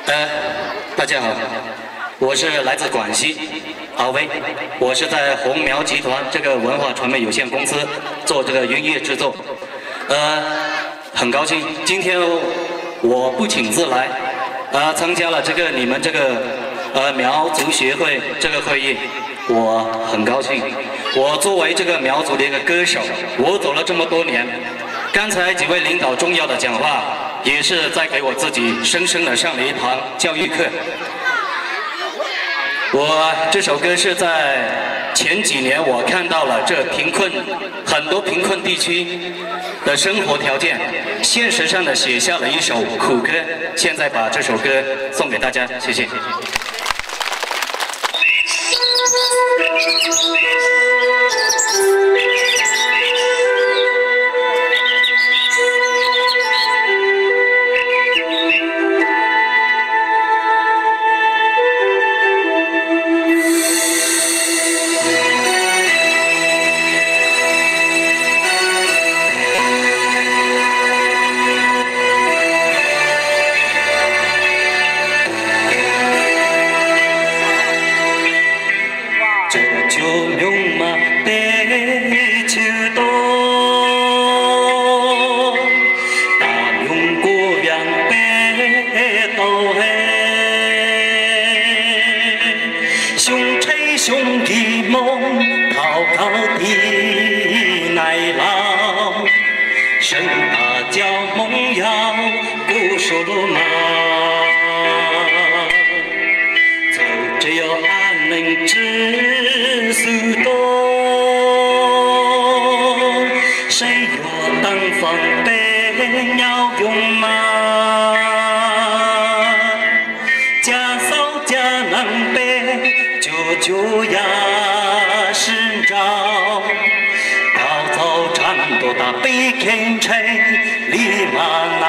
呃，大家好，我是来自广西阿威，我是在红苗集团这个文化传媒有限公司做这个音乐制作。很高兴今天我不请自来，参加了你们这个苗族协会这个会议，我很高兴。我作为这个苗族的一个歌手，我走了这么多年，刚才几位领导重要的讲话，也是在给我自己深深的上了一堂教育课。我这首歌是在前几年我看到了很多贫困地区的生活条件，现实上的写下了一首苦歌，现在把这首歌送给大家，谢谢。兄弟梦，高高的来老，盛大叫梦谣古说罗马，走只有俺能知速多，谁若当防备要用马，家嫂家难背。就呀是招，高早产多大被看吹立马闹，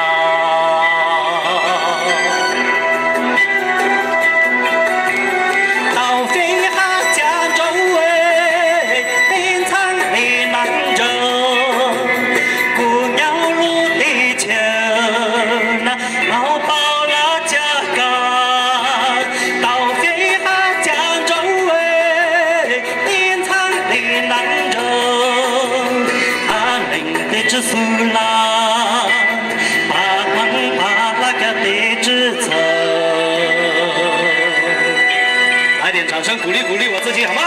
到飞哈加州哎，边唱的南州，姑娘入地球那老包了家家，到飞哈。知苏拉，把那个得知走，来点掌声鼓励鼓励我自己好吗？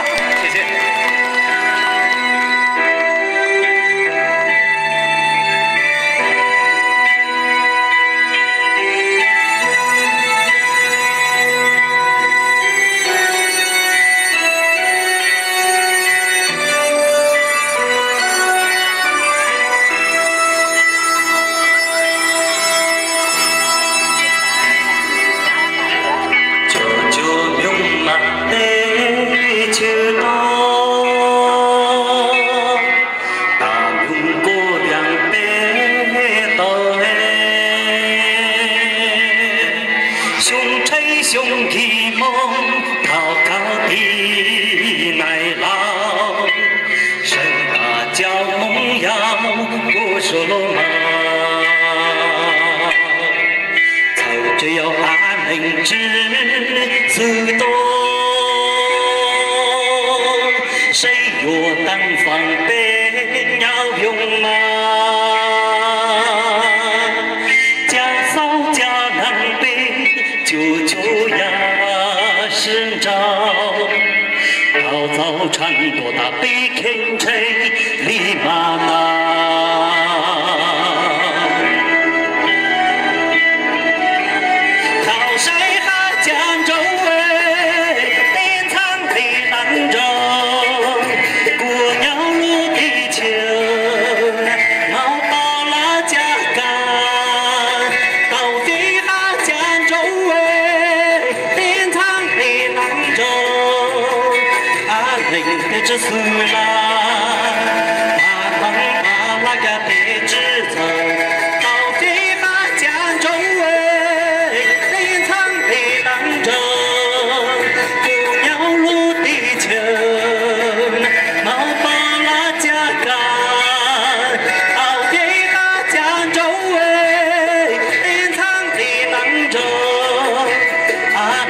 谢谢。兄弟梦，高高的来老，盛大叫梦谣古说罗马，凑只有俺能知速多，谁若当防备要用马，家嫂家难背。舅舅呀，是招，高早产多大被看吹立马闹，靠山哈江州哎，边唱的兰州，姑娘入地球，老包了家家，到底哈江州哎。这苏拉。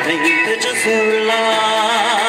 对的这首啦。